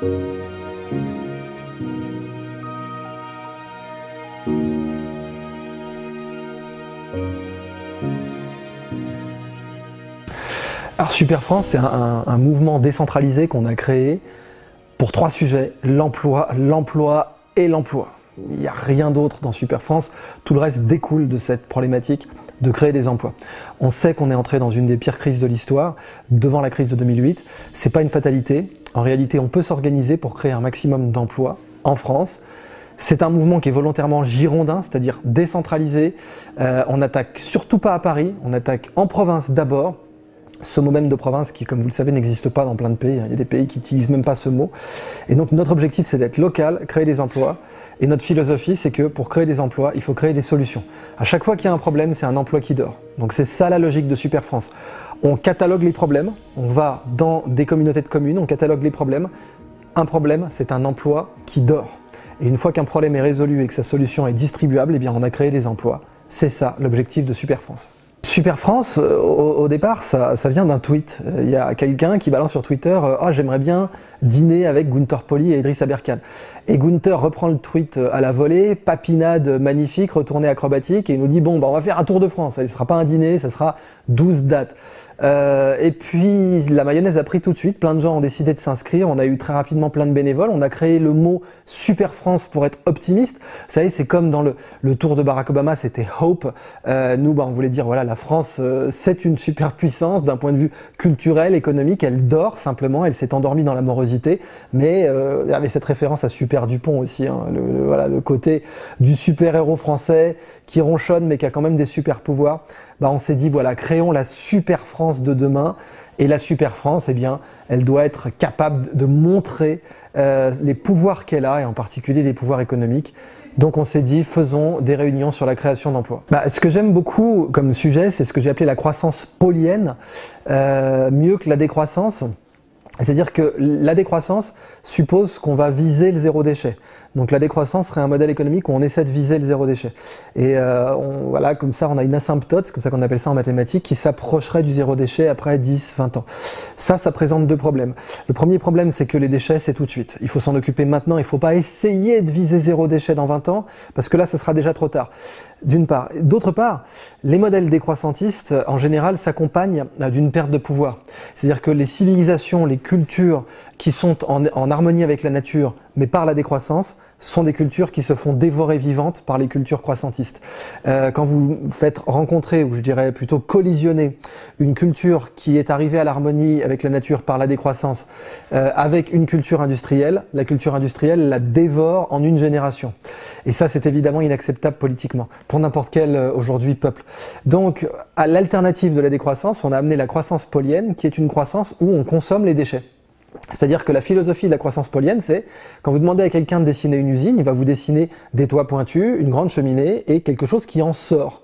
Alors Super France, c'est un mouvement décentralisé qu'on a créé pour 3 sujets, l'emploi, l'emploi et l'emploi. Il n'y a rien d'autre dans Super France, tout le reste découle de cette problématique de créer des emplois. On sait qu'on est entré dans une des pires crises de l'histoire, devant la crise de 2008. C'est pas une fatalité, en réalité on peut s'organiser pour créer un maximum d'emplois en France. C'est un mouvement qui est volontairement girondin, c'est-à-dire décentralisé. On n'attaque surtout pas à Paris, on attaque en province d'abord. Ce mot même de province qui, comme vous le savez, n'existe pas dans plein de pays. Il y a des pays qui n'utilisent même pas ce mot. Et donc notre objectif, c'est d'être local, créer des emplois. Et notre philosophie, c'est que pour créer des emplois, il faut créer des solutions. À chaque fois qu'il y a un problème, c'est un emploi qui dort. Donc c'est ça la logique de Super France. On catalogue les problèmes, on va dans des communautés de communes, on catalogue les problèmes. Un problème, c'est un emploi qui dort. Et une fois qu'un problème est résolu et que sa solution est distribuable, eh bien on a créé des emplois. C'est ça l'objectif de Super France. Super France, au départ, ça vient d'un tweet. Il y a quelqu'un qui balance sur Twitter « Ah, j'aimerais bien dîner avec Gunther Pauli et Idriss Aberkan ». Et Gunther reprend le tweet à la volée, papinade magnifique, retournée acrobatique, et il nous dit « Bon, bah, on va faire un tour de France, ça ne sera pas un dîner, ça sera 12 dates ». Et puis la mayonnaise a pris tout de suite, plein de gens ont décidé de s'inscrire, on a eu très rapidement plein de bénévoles, on a créé le mot Super France pour être optimiste. Vous savez, c'est comme dans le tour de Barack Obama, c'était Hope. Nous, on voulait dire, voilà, la France, c'est une superpuissance d'un point de vue culturel, économique, elle dort simplement, elle s'est endormie dans la morosité, mais il y avait cette référence à Super Dupont aussi, hein, voilà, le côté du super-héros français qui ronchonne mais qui a quand même des super pouvoirs. On s'est dit, voilà, créons la Super France de demain. Et la Super France, eh bien, elle doit être capable de montrer les pouvoirs qu'elle a, et en particulier les pouvoirs économiques. Donc on s'est dit, faisons des réunions sur la création d'emplois. Ce que j'aime beaucoup comme sujet, c'est ce que j'ai appelé la croissance paulienne, mieux que la décroissance. C'est-à-dire que la décroissance suppose qu'on va viser le zéro déchet. Donc la décroissance serait un modèle économique où on essaie de viser le zéro déchet. Et voilà, comme ça on a une asymptote, c'est comme ça qu'on appelle ça en mathématiques, qui s'approcherait du zéro déchet après 10, 20 ans. Ça présente 2 problèmes. Le premier problème, c'est que les déchets, c'est tout de suite. Il faut s'en occuper maintenant, il ne faut pas essayer de viser zéro déchet dans 20 ans, parce que là, ça sera déjà trop tard. D'une part. D'autre part, les modèles décroissantistes, en général, s'accompagnent d'une perte de pouvoir. C'est-à-dire que les civilisations, les cultures qui sont en harmonie avec la nature, mais par la décroissance, sont des cultures qui se font dévorer vivantes par les cultures croissantistes. Quand vous faites rencontrer, ou je dirais plutôt collisionner, une culture qui est arrivée à l'harmonie avec la nature par la décroissance, avec une culture industrielle, la culture industrielle la dévore en une génération. Et ça, c'est évidemment inacceptable politiquement, pour n'importe quel, aujourd'hui, peuple. Donc, à l'alternative de la décroissance, on a amené la croissance paulienne, qui est une croissance où on consomme les déchets. C'est-à-dire que la philosophie de la croissance paulienne, c'est quand vous demandez à quelqu'un de dessiner une usine, il va vous dessiner des toits pointus, une grande cheminée et quelque chose qui en sort,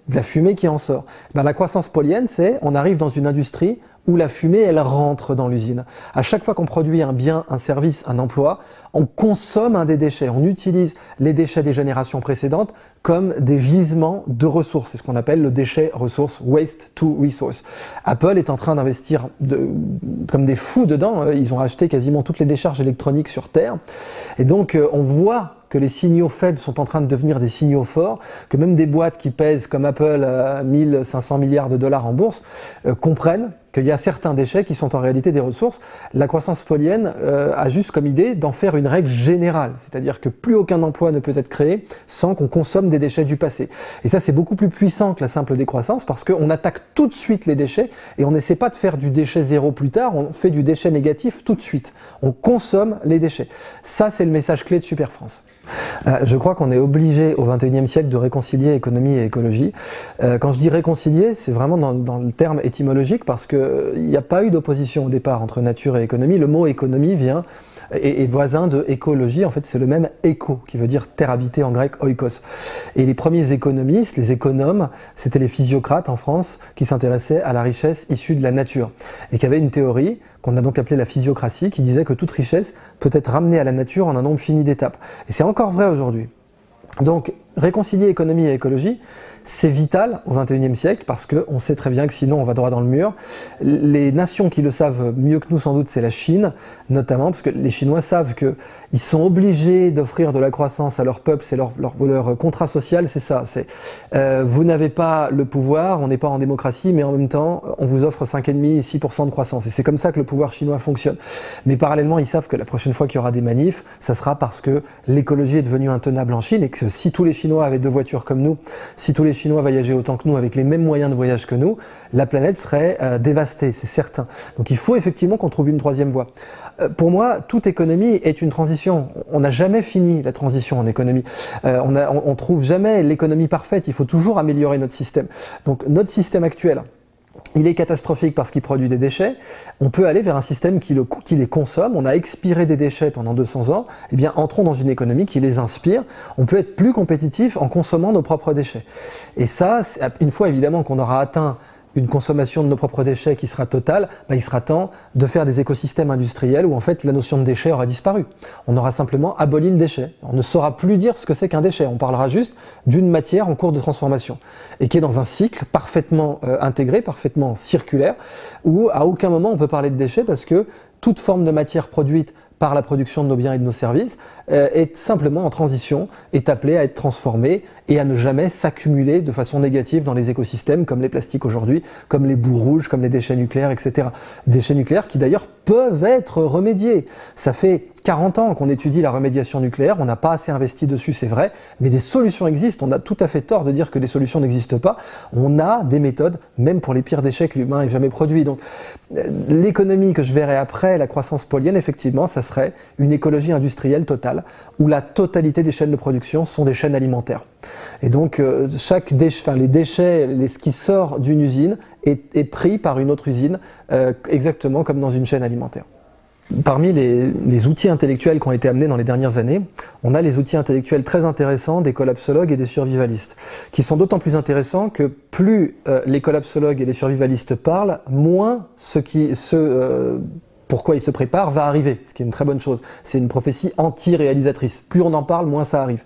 de la fumée qui en sort. La croissance paulienne, c'est on arrive dans une industrie où la fumée, elle rentre dans l'usine. À chaque fois qu'on produit un bien, un service, un emploi, on consomme un des déchets. On utilise les déchets des générations précédentes comme des gisements de ressources. C'est ce qu'on appelle le déchet ressource, waste to resource. Apple est en train d'investir comme des fous dedans. Ils ont acheté quasiment toutes les décharges électroniques sur Terre. Et donc, on voit que les signaux faibles sont en train de devenir des signaux forts, que même des boîtes qui pèsent comme Apple à 1500 milliards de dollars en bourse comprennent qu'il y a certains déchets qui sont en réalité des ressources. La croissance paulienne a juste comme idée d'en faire une règle générale, c'est-à-dire que plus aucun emploi ne peut être créé sans qu'on consomme des déchets du passé. Et ça, c'est beaucoup plus puissant que la simple décroissance parce qu'on attaque tout de suite les déchets et on n'essaie pas de faire du déchet zéro plus tard, on fait du déchet négatif tout de suite. On consomme les déchets. Ça, c'est le message clé de Super France. Je crois qu'on est obligé au XXIe siècle de réconcilier économie et écologie. Quand je dis réconcilier, c'est vraiment dans le terme étymologique parce qu'il n'y a pas eu d'opposition au départ entre nature et économie. Le mot économie vient est voisin de écologie. En fait, c'est le même éco qui veut dire terre habitée en grec oikos. Et les premiers économistes, les économes, c'était les physiocrates en France qui s'intéressaient à la richesse issue de la nature et qui avaient une théorie qu'on a donc appelée la physiocratie qui disait que toute richesse peut être ramenée à la nature en un nombre fini d'étapes. Et c'est encore vrai aujourd'hui. Donc, réconcilier économie et écologie, c'est vital au XXIe siècle parce qu'on sait très bien que sinon on va droit dans le mur. Les nations qui le savent mieux que nous sans doute, c'est la Chine, notamment parce que les Chinois savent qu'ils sont obligés d'offrir de la croissance à leur peuple, c'est leur contrat social, c'est ça. Vous n'avez pas le pouvoir, on n'est pas en démocratie, mais en même temps on vous offre 5,5-6% de croissance. Et c'est comme ça que le pouvoir chinois fonctionne. Mais parallèlement, ils savent que la prochaine fois qu'il y aura des manifs, ça sera parce que l'écologie est devenue intenable en Chine et que si tous les Chinois avaient 2 voitures comme nous, si tous les Chinois voyageaient autant que nous avec les mêmes moyens de voyage que nous, la planète serait dévastée, c'est certain. Donc il faut effectivement qu'on trouve une 3e voie. Pour moi, toute économie est une transition. On n'a jamais fini la transition en économie. On trouve jamais l'économie parfaite, il faut toujours améliorer notre système. Donc notre système actuel, il est catastrophique parce qu'il produit des déchets. On peut aller vers un système qui les consomme. On a expiré des déchets pendant 200 ans. Eh bien, entrons dans une économie qui les inspire. On peut être plus compétitif en consommant nos propres déchets. Et ça, une fois évidemment qu'on aura atteint une consommation de nos propres déchets qui sera totale, il sera temps de faire des écosystèmes industriels où en fait la notion de déchet aura disparu. On aura simplement aboli le déchet. On ne saura plus dire ce que c'est qu'un déchet. On parlera juste d'une matière en cours de transformation et qui est dans un cycle parfaitement intégré, parfaitement circulaire, où à aucun moment on peut parler de déchets parce que toute forme de matière produite par la production de nos biens et de nos services est simplement en transition, est appelée à être transformée et à ne jamais s'accumuler de façon négative dans les écosystèmes comme les plastiques aujourd'hui, comme les boues rouges, comme les déchets nucléaires, etc. Déchets nucléaires qui d'ailleurs peuvent être remédiés. Ça fait 40 ans qu'on étudie la remédiation nucléaire, on n'a pas assez investi dessus, c'est vrai, mais des solutions existent. On a tout à fait tort de dire que des solutions n'existent pas. On a des méthodes, même pour les pires déchets que l'humain ait jamais produits. Donc l'économie que je verrai après, la croissance polienne, effectivement, ça serait une écologie industrielle totale, où la totalité des chaînes de production sont des chaînes alimentaires. Et donc les déchets, ce qui sort d'une usine est pris par une autre usine, exactement comme dans une chaîne alimentaire. Parmi les outils intellectuels qui ont été amenés dans les dernières années, on a les outils intellectuels très intéressants des collapsologues et des survivalistes, qui sont d'autant plus intéressants que plus les collapsologues et les survivalistes parlent, moins pourquoi ils se préparent va arriver, ce qui est une très bonne chose. C'est une prophétie anti-réalisatrice. Plus on en parle, moins ça arrive.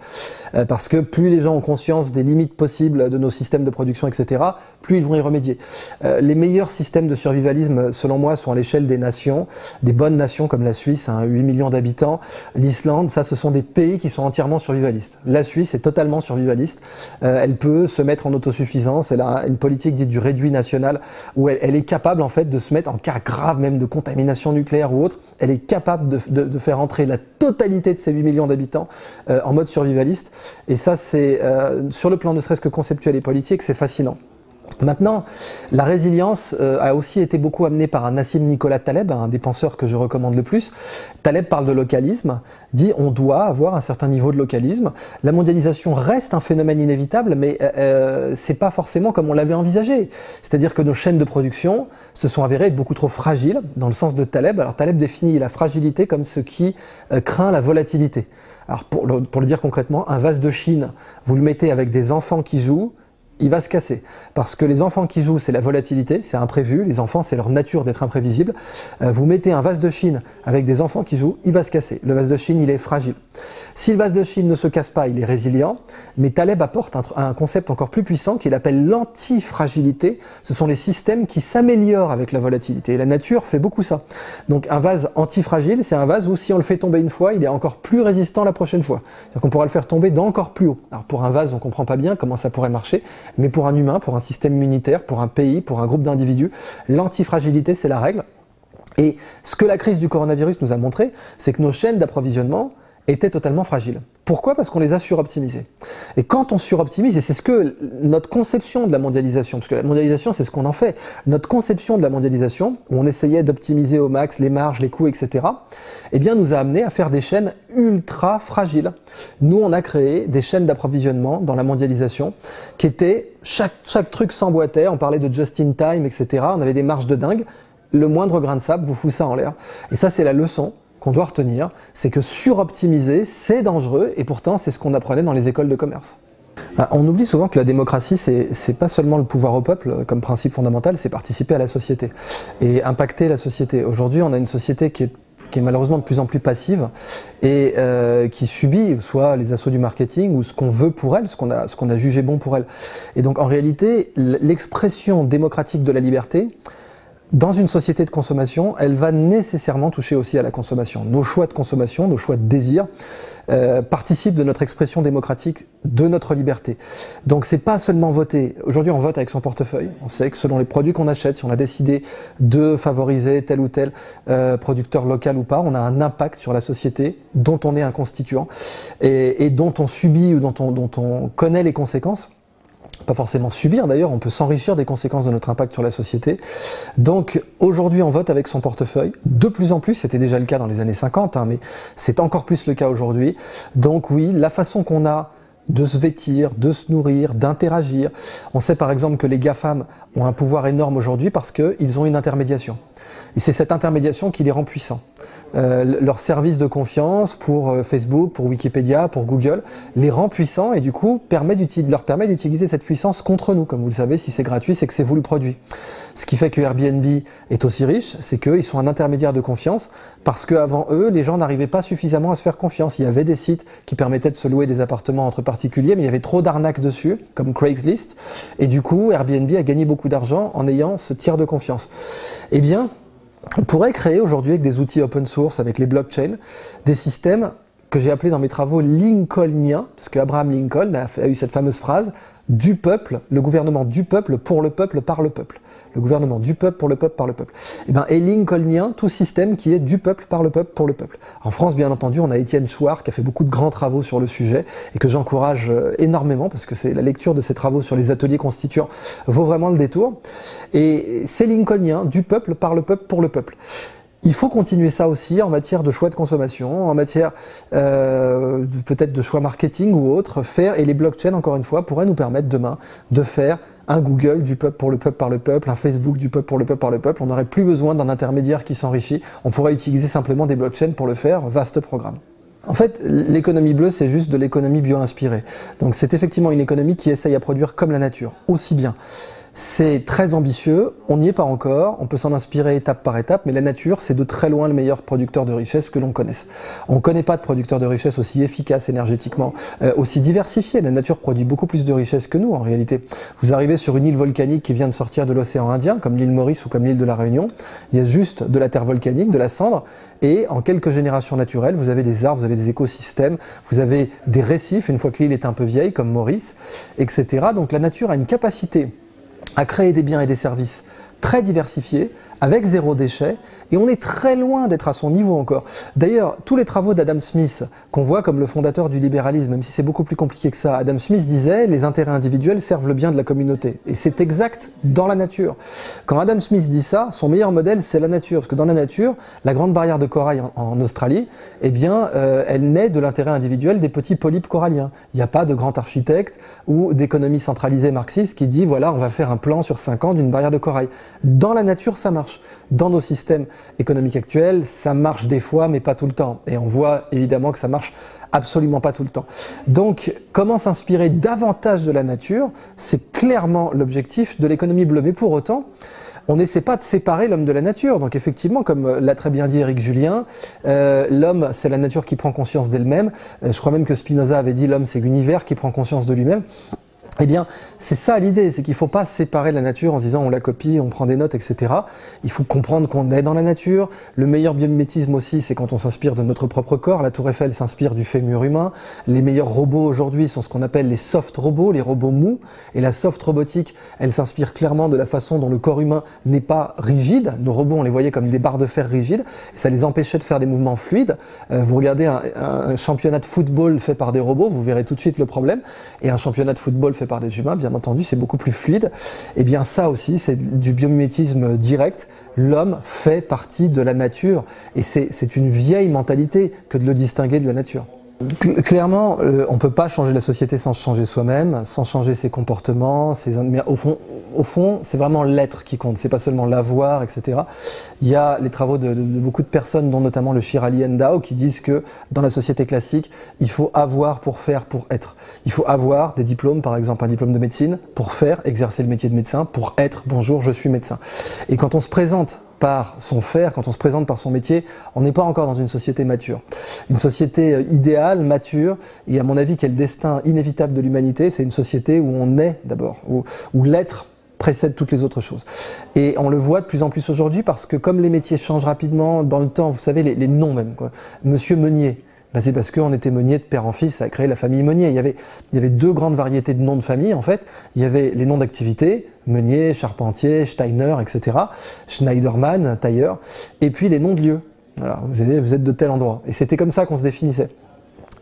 Parce que plus les gens ont conscience des limites possibles de nos systèmes de production, etc., plus ils vont y remédier. Les meilleurs systèmes de survivalisme, selon moi, sont à l'échelle des nations, des bonnes nations comme la Suisse, 8 millions d'habitants, l'Islande, ça ce sont des pays qui sont entièrement survivalistes. La Suisse est totalement survivaliste. Elle peut se mettre en autosuffisance, elle a une politique dite du réduit national, où elle est capable en fait de se mettre en cas grave même de contamination nucléaire ou autre, elle est capable de faire entrer la totalité de ces 8 millions d'habitants en mode survivaliste. Et ça, c'est sur le plan ne serait-ce que conceptuel et politique, c'est fascinant. Maintenant, la résilience a aussi été beaucoup amenée par Nassim Nicolas Taleb, un des penseurs que je recommande le plus. Taleb parle de localisme, dit on doit avoir un certain niveau de localisme. La mondialisation reste un phénomène inévitable, mais c'est pas forcément comme on l'avait envisagé. C'est-à-dire que nos chaînes de production se sont avérées être beaucoup trop fragiles, dans le sens de Taleb. Alors Taleb définit la fragilité comme ce qui craint la volatilité. Alors pour le dire concrètement, un vase de Chine, vous le mettez avec des enfants qui jouent, il va se casser. Parce que les enfants qui jouent, c'est la volatilité, c'est imprévu. Les enfants, c'est leur nature d'être imprévisible. Vous mettez un vase de Chine avec des enfants qui jouent, il va se casser. Le vase de Chine, il est fragile. Si le vase de Chine ne se casse pas, il est résilient. Mais Taleb apporte un concept encore plus puissant qu'il appelle l'antifragilité. Ce sont les systèmes qui s'améliorent avec la volatilité. Et la nature fait beaucoup ça. Donc un vase antifragile, c'est un vase où si on le fait tomber une fois, il est encore plus résistant la prochaine fois. C'est-à-dire qu'on pourra le faire tomber d'encore plus haut. Alors pour un vase, on ne comprend pas bien comment ça pourrait marcher. Mais pour un humain, pour un système immunitaire, pour un pays, pour un groupe d'individus, l'antifragilité, c'est la règle. Et ce que la crise du coronavirus nous a montré, c'est que nos chaînes d'approvisionnement étaient totalement fragiles. Pourquoi? Parce qu'on les a suroptimisées. Et quand on suroptimise, et c'est ce que notre conception de la mondialisation, parce que la mondialisation c'est ce qu'on en fait, notre conception de la mondialisation, où on essayait d'optimiser au max les marges, les coûts, etc., eh bien nous a amené à faire des chaînes ultra fragiles. Nous on a créé des chaînes d'approvisionnement dans la mondialisation qui étaient, chaque truc s'emboîtait, on parlait de just in time, etc., on avait des marges de dingue, le moindre grain de sable vous fout ça en l'air. Et ça c'est la leçon qu'on doit retenir, c'est que suroptimiser, c'est dangereux, et pourtant c'est ce qu'on apprenait dans les écoles de commerce. On oublie souvent que la démocratie, c'est pas seulement le pouvoir au peuple comme principe fondamental, c'est participer à la société et impacter la société. Aujourd'hui, on a une société qui est qui est malheureusement de plus en plus passive et qui subit soit les assauts du marketing ou ce qu'on veut pour elle, ce qu'on a jugé bon pour elle. Et donc en réalité, l'expression démocratique de la liberté, dans une société de consommation, elle va nécessairement toucher aussi à la consommation. Nos choix de consommation, nos choix de désir participent de notre expression démocratique de notre liberté. Donc c'est pas seulement voter. Aujourd'hui on vote avec son portefeuille. On sait que selon les produits qu'on achète, si on a décidé de favoriser tel ou tel producteur local ou pas, on a un impact sur la société dont on est un constituant et dont on subit ou dont on connaît les conséquences. Pas forcément subir d'ailleurs, on peut s'enrichir des conséquences de notre impact sur la société. Donc aujourd'hui on vote avec son portefeuille, de plus en plus, c'était déjà le cas dans les années 50, hein, mais c'est encore plus le cas aujourd'hui. Donc oui, la façon qu'on a de se vêtir, de se nourrir, d'interagir. On sait par exemple que les GAFAM ont un pouvoir énorme aujourd'hui parce qu'ils ont une intermédiation. Et c'est cette intermédiation qui les rend puissants. Leur service de confiance pour Facebook, pour Wikipédia, pour Google, les rend puissants et du coup leur permet d'utiliser cette puissance contre nous. Comme vous le savez, si c'est gratuit, c'est que c'est vous le produit. Ce qui fait que Airbnb est aussi riche, c'est qu'ils sont un intermédiaire de confiance parce qu'avant eux, les gens n'arrivaient pas suffisamment à se faire confiance. Il y avait des sites qui permettaient de se louer des appartements entre particuliers, mais il y avait trop d'arnaques dessus, comme Craigslist. Et du coup, Airbnb a gagné beaucoup d'argent en ayant ce tiers de confiance. Eh bien, on pourrait créer aujourd'hui avec des outils open source, avec les blockchains, des systèmes que j'ai appelés dans mes travaux lincolniens, parce qu'Abraham Lincoln a eu cette fameuse phrase « du peuple, le gouvernement du peuple, pour le peuple, par le peuple ». Le gouvernement du peuple, pour le peuple, par le peuple. Et lincolnien, tout système qui est du peuple, par le peuple, pour le peuple. En France, bien entendu, on a Étienne Chouard qui a fait beaucoup de grands travaux sur le sujet et que j'encourage énormément parce que c'est la lecture de ses travaux sur les ateliers constituants vaut vraiment le détour. Et c'est lincolnien, du peuple, par le peuple, pour le peuple. Il faut continuer ça aussi en matière de choix de consommation, en matière peut-être de choix marketing ou autre, et les blockchains, encore une fois, pourraient nous permettre demain de faire un Google du peuple pour le peuple par le peuple, un Facebook du peuple pour le peuple par le peuple. On n'aurait plus besoin d'un intermédiaire qui s'enrichit, on pourrait utiliser simplement des blockchains pour le faire, vaste programme. En fait, l'économie bleue, c'est juste de l'économie bio-inspirée. Donc c'est effectivement une économie qui essaye à produire comme la nature, aussi bien. C'est très ambitieux, on n'y est pas encore, on peut s'en inspirer étape par étape, mais la nature, c'est de très loin le meilleur producteur de richesse que l'on connaisse. On ne connaît pas de producteur de richesse aussi efficace énergétiquement, aussi diversifié. La nature produit beaucoup plus de richesse que nous en réalité. Vous arrivez sur une île volcanique qui vient de sortir de l'océan Indien, comme l'île Maurice ou comme l'île de la Réunion, il y a juste de la terre volcanique, de la cendre, et en quelques générations naturelles, vous avez des arbres, vous avez des écosystèmes, vous avez des récifs, une fois que l'île est un peu vieille, comme Maurice, etc. Donc la nature a une capacité à créer des biens et des services très diversifiés, avec zéro déchet, et on est très loin d'être à son niveau encore. D'ailleurs, tous les travaux d'Adam Smith, qu'on voit comme le fondateur du libéralisme, même si c'est beaucoup plus compliqué que ça, Adam Smith disait « les intérêts individuels servent le bien de la communauté ». Et c'est exact dans la nature. Quand Adam Smith dit ça, son meilleur modèle, c'est la nature. Parce que dans la nature, la grande barrière de corail en Australie, eh bien, elle naît de l'intérêt individuel des petits polypes coralliens. Il n'y a pas de grand architecte ou d'économie centralisée marxiste qui dit « voilà, on va faire un plan sur 5 ans d'une barrière de corail ». Dans la nature, ça marche. Dans nos systèmes économiques actuels, ça marche des fois, mais pas tout le temps. Et on voit évidemment que ça marche absolument pas tout le temps. Donc, comment s'inspirer davantage de la nature? C'est clairement l'objectif de l'économie bleue. Mais pour autant, on n'essaie pas de séparer l'homme de la nature. Donc effectivement, comme l'a très bien dit Éric Julien, l'homme, c'est la nature qui prend conscience d'elle-même. Je crois même que Spinoza avait dit l'homme, c'est l'univers qui prend conscience de lui-même. Eh bien, c'est ça l'idée, c'est qu'il ne faut pas séparer la nature en se disant on la copie, on prend des notes, etc. Il faut comprendre qu'on est dans la nature. Le meilleur biomimétisme aussi, c'est quand on s'inspire de notre propre corps. La Tour Eiffel s'inspire du fémur humain. Les meilleurs robots aujourd'hui sont ce qu'on appelle les soft robots, les robots mous. Et la soft robotique, elle s'inspire clairement de la façon dont le corps humain n'est pas rigide. Nos robots, on les voyait comme des barres de fer rigides. Et ça les empêchait de faire des mouvements fluides. Vous regardez un championnat de football fait par des robots, vous verrez tout de suite le problème. Et un championnat de football fait par des humains, bien entendu, c'est beaucoup plus fluide. Et bien ça aussi, c'est du biomimétisme direct. L'homme fait partie de la nature et c'est une vieille mentalité que de le distinguer de la nature. Clairement, on ne peut pas changer la société sans changer soi-même, sans changer ses comportements, mais au fond, c'est vraiment l'être qui compte, c'est pas seulement l'avoir, etc. Il y a les travaux de beaucoup de personnes, dont notamment le Shirali Endao, qui disent que dans la société classique, il faut avoir pour faire, pour être. Il faut avoir des diplômes, par exemple un diplôme de médecine, pour faire, exercer le métier de médecin, pour être, bonjour, je suis médecin. Et quand on se présente par son faire, quand on se présente par son métier, on n'est pas encore dans une société mature. Une société idéale, mature, et à mon avis qui est le destin inévitable de l'humanité, c'est une société où on est d'abord, où l'être précède toutes les autres choses. Et on le voit de plus en plus aujourd'hui parce que comme les métiers changent rapidement dans le temps, vous savez, les noms même, quoi. Monsieur Meunier, ben c'est parce qu'on était meunier de père en fils, ça a créé la famille Meunier. Il y avait deux grandes variétés de noms de famille en fait. Il y avait les noms d'activité, Meunier, Charpentier, Steiner, etc. Schneiderman, tailleur. Et puis les noms de lieux. Voilà, vous êtes de tel endroit. Et c'était comme ça qu'on se définissait.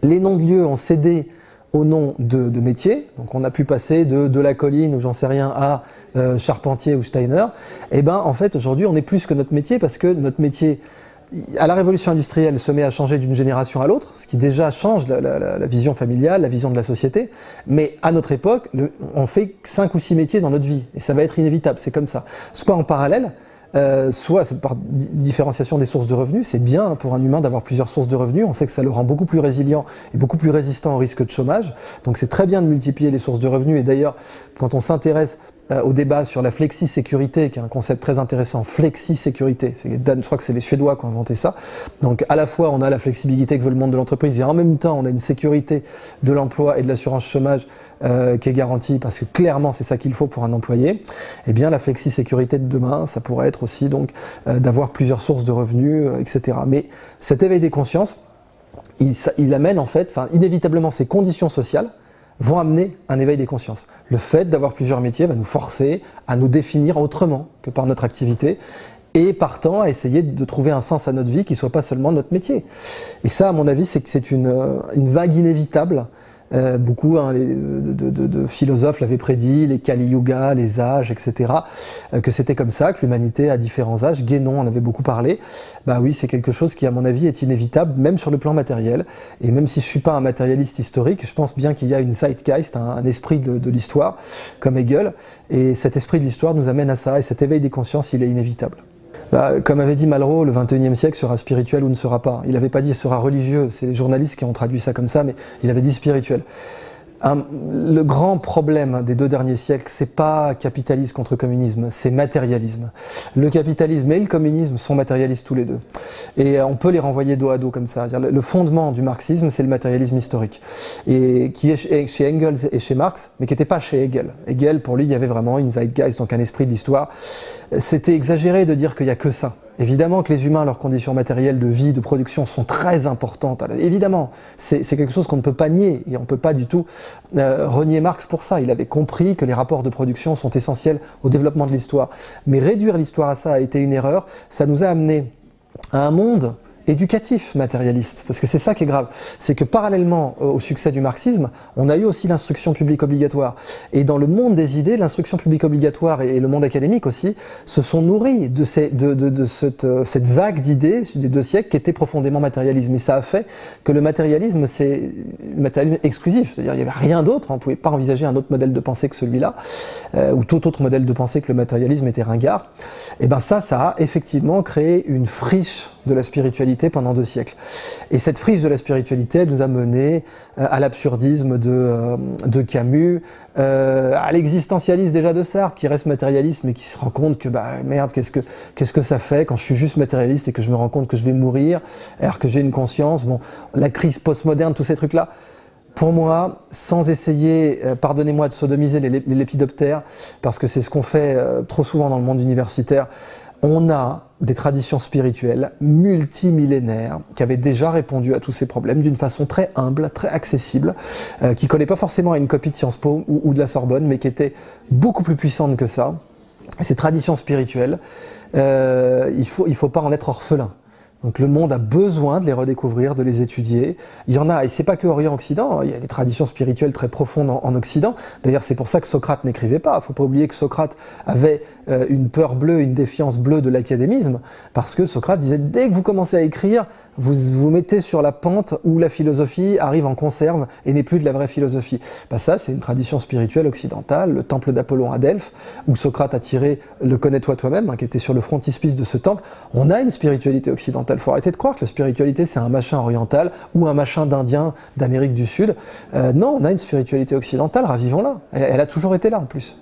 Les noms de lieux ont cédé au nom de métier. Donc on a pu passer de la colline ou j'en sais rien à Charpentier ou Steiner. Et ben en fait aujourd'hui on est plus que notre métier parce que notre métier à la révolution industrielle se met à changer d'une génération à l'autre, ce qui déjà change la vision familiale, la vision de la société, mais à notre époque, on fait 5 ou 6 métiers dans notre vie, et ça va être inévitable, c'est comme ça. Soit en parallèle, soit par différenciation des sources de revenus, c'est bien pour un humain d'avoir plusieurs sources de revenus, on sait que ça le rend beaucoup plus résilient et beaucoup plus résistant au risque de chômage, donc c'est très bien de multiplier les sources de revenus, et d'ailleurs, quand on s'intéresse au débat sur la flexi-sécurité, qui est un concept très intéressant, flexi-sécurité, je crois que c'est les Suédois qui ont inventé ça, donc à la fois on a la flexibilité que veut le monde de l'entreprise et en même temps on a une sécurité de l'emploi et de l'assurance chômage qui est garantie parce que clairement c'est ça qu'il faut pour un employé, et bien la flexi-sécurité de demain ça pourrait être aussi donc d'avoir plusieurs sources de revenus, etc. Mais cet éveil des consciences, il amène en fait, inévitablement ces conditions sociales vont amener un éveil des consciences. Le fait d'avoir plusieurs métiers va nous forcer à nous définir autrement que par notre activité et partant à essayer de trouver un sens à notre vie qui ne soit pas seulement notre métier. Et ça, à mon avis, c'est une vague inévitable. Beaucoup de philosophes l'avaient prédit, les Kali Yuga, les âges, etc. Que c'était comme ça, que l'humanité a différents âges. Guénon en avait beaucoup parlé. Bah oui, c'est quelque chose qui, à mon avis, est inévitable, même sur le plan matériel. Et même si je ne suis pas un matérialiste historique, je pense bien qu'il y a une Zeitgeist, un esprit de l'histoire, comme Hegel. Et cet esprit de l'histoire nous amène à ça. Et cet éveil des consciences, il est inévitable. Comme avait dit Malraux, le XXIe siècle sera spirituel ou ne sera pas. Il n'avait pas dit sera religieux, c'est les journalistes qui ont traduit ça comme ça, mais il avait dit spirituel. Le grand problème des 2 derniers siècles, c'est pas capitalisme contre communisme, c'est matérialisme. Le capitalisme et le communisme sont matérialistes tous les deux. Et on peut les renvoyer dos à dos comme ça. Le fondement du marxisme, c'est le matérialisme historique. Et qui est chez Engels et chez Marx, mais qui n'était pas chez Hegel. Hegel, pour lui, il y avait vraiment une Zeitgeist, donc un esprit de l'histoire. C'était exagéré de dire qu'il n'y a que ça. Évidemment que les humains, leurs conditions matérielles de vie, de production sont très importantes. Évidemment, c'est quelque chose qu'on ne peut pas nier et on ne peut pas du tout renier Marx pour ça. Il avait compris que les rapports de production sont essentiels au développement de l'histoire. Mais réduire l'histoire à ça a été une erreur. Ça nous a amené à un monde éducatif matérialiste, parce que c'est ça qui est grave, c'est que parallèlement au succès du marxisme, on a eu aussi l'instruction publique obligatoire, et dans le monde des idées, l'instruction publique obligatoire et le monde académique aussi se sont nourris de cette vague d'idées des 2 siècles qui était profondément matérialisme, et ça a fait que le matérialisme, c'est le matérialisme exclusif, c'est-à-dire il n'y avait rien d'autre, on ne pouvait pas envisager un autre modèle de pensée que celui-là, ou tout autre modèle de pensée que le matérialisme était ringard, et ben ça a effectivement créé une friche de la spiritualité pendant 2 siècles. Et cette friche de la spiritualité, elle nous a mené à l'absurdisme de Camus, à l'existentialisme déjà de Sartre, qui reste matérialiste, mais qui se rend compte que, merde, qu'est-ce que ça fait quand je suis juste matérialiste et que je me rends compte que je vais mourir, alors que j'ai une conscience, bon, la crise postmoderne, tous ces trucs-là. Pour moi, sans essayer, pardonnez-moi de sodomiser les lépidoptères, parce que c'est ce qu'on fait trop souvent dans le monde universitaire, on a des traditions spirituelles multimillénaires qui avaient déjà répondu à tous ces problèmes d'une façon très humble, très accessible, qui ne collaient pas forcément à une copie de Sciences Po ou de la Sorbonne, mais qui étaient beaucoup plus puissantes que ça. Ces traditions spirituelles, il faut pas en être orphelin. Donc le monde a besoin de les redécouvrir, de les étudier. Il y en a, et c'est pas que Orient-Occident, il y a des traditions spirituelles très profondes en Occident. D'ailleurs, c'est pour ça que Socrate n'écrivait pas. Il ne faut pas oublier que Socrate avait une peur bleue, une défiance bleue de l'académisme, parce que Socrate disait, dès que vous commencez à écrire, vous vous mettez sur la pente où la philosophie arrive en conserve et n'est plus de la vraie philosophie. Ça, c'est une tradition spirituelle occidentale, le temple d'Apollon à Delphes, où Socrate a tiré le connais-toi toi-même, qui était sur le frontispice de ce temple. On a une spiritualité occidentale. Il faut arrêter de croire que la spiritualité, c'est un machin oriental ou un machin d'Indien d'Amérique du Sud. Non, on a une spiritualité occidentale, ravivons-la. Elle a toujours été là, en plus.